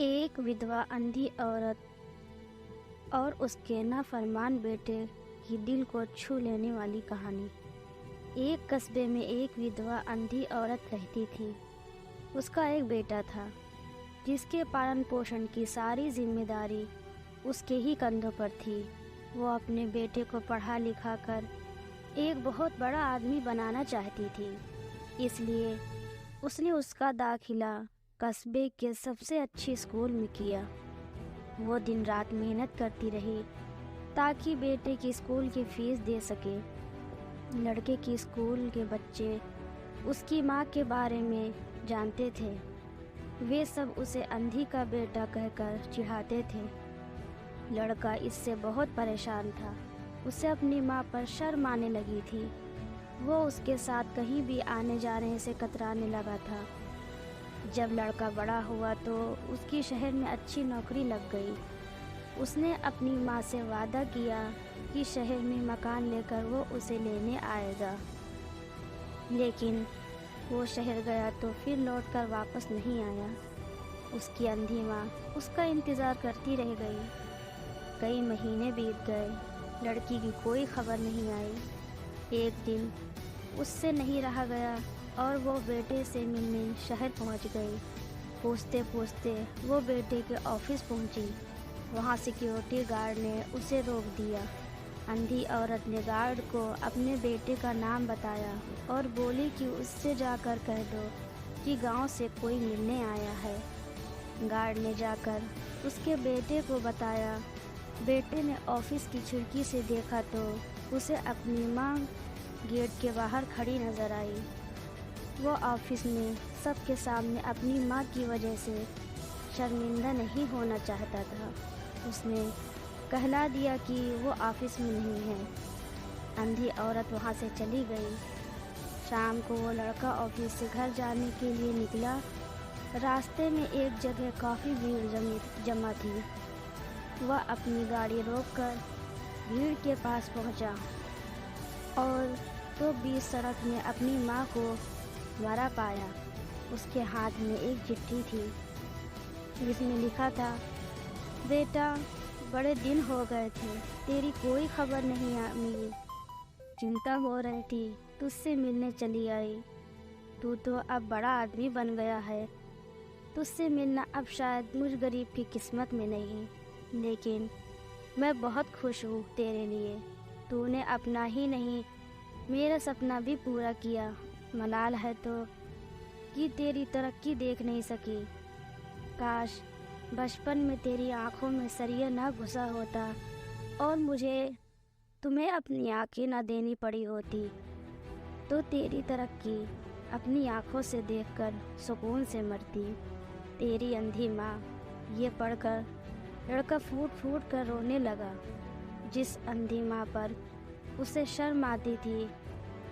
एक विधवा अंधी औरत और उसके नाफरमान बेटे की दिल को छू लेने वाली कहानी। एक कस्बे में एक विधवा अंधी औरत रहती थी। उसका एक बेटा था जिसके पालन पोषण की सारी जिम्मेदारी उसके ही कंधों पर थी। वो अपने बेटे को पढ़ा लिखा कर एक बहुत बड़ा आदमी बनाना चाहती थी, इसलिए उसने उसका दाखिला कस्बे के सबसे अच्छे स्कूल में किया। वो दिन रात मेहनत करती रही ताकि बेटे की स्कूल की फीस दे सके। लड़के की स्कूल के बच्चे उसकी माँ के बारे में जानते थे। वे सब उसे अंधी का बेटा कहकर चिढ़ाते थे। लड़का इससे बहुत परेशान था। उसे अपनी माँ पर शर्म आने लगी थी। वो उसके साथ कहीं भी आने जाने से कतराने लगा था। जब लड़का बड़ा हुआ तो उसकी शहर में अच्छी नौकरी लग गई। उसने अपनी माँ से वादा किया कि शहर में मकान लेकर वो उसे लेने आएगा, लेकिन वो शहर गया तो फिर लौटकर वापस नहीं आया। उसकी अंधी माँ उसका इंतज़ार करती रह गई। कई महीने बीत गए, लड़की की कोई खबर नहीं आई। एक दिन उससे नहीं रहा गया और वो बेटे से मिलने शहर पहुंच गई। पूछते पूछते वो बेटे के ऑफिस पहुंची। वहां सिक्योरिटी गार्ड ने उसे रोक दिया। अंधी औरत ने गार्ड को अपने बेटे का नाम बताया और बोली कि उससे जाकर कह दो कि गांव से कोई मिलने आया है। गार्ड ने जाकर उसके बेटे को बताया। बेटे ने ऑफिस की खिड़की से देखा तो उसे अपनी माँ गेट के बाहर खड़ी नजर आई। वो ऑफिस में सबके सामने अपनी माँ की वजह से शर्मिंदा नहीं होना चाहता था। उसने कहला दिया कि वो ऑफिस में नहीं है। अंधी औरत वहाँ से चली गई। शाम को वो लड़का ऑफिस से घर जाने के लिए निकला। रास्ते में एक जगह काफ़ी भीड़ जमा थी। वह अपनी गाड़ी रोककर भीड़ के पास पहुँचा और तो बीच सड़क में अपनी माँ को मरा पाया। उसके हाथ में एक चिट्ठी थी जिसमें लिखा था, बेटा बड़े दिन हो गए थे, तेरी कोई खबर नहीं मिली। चिंता हो रही थी, तुझसे मिलने चली आई। तू तो अब बड़ा आदमी बन गया है। तुझसे मिलना अब शायद मुझ गरीब की किस्मत में नहीं, लेकिन मैं बहुत खुश हूँ तेरे लिए। तूने अपना ही नहीं मेरा सपना भी पूरा किया। मलाल है तो कि तेरी तरक्की देख नहीं सकी। काश बचपन में तेरी आंखों में सरिया ना घुसा होता और मुझे तुम्हें अपनी आंखें ना देनी पड़ी होती, तो तेरी तरक्की अपनी आंखों से देखकर सुकून से मरती। तेरी अंधी माँ। ये पढ़कर लड़का फूट फूट कर रोने लगा। जिस अंधी माँ पर उसे शर्म आती थी,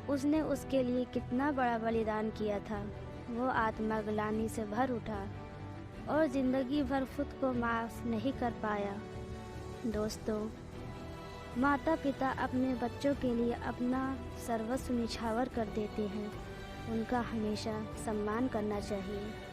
उसने उसके लिए कितना बड़ा बलिदान किया था। वो आत्मा ग्लानि से भर उठा और ज़िंदगी भर खुद को माफ़ नहीं कर पाया। दोस्तों, माता पिता अपने बच्चों के लिए अपना सर्वस्व निछावर कर देते हैं। उनका हमेशा सम्मान करना चाहिए।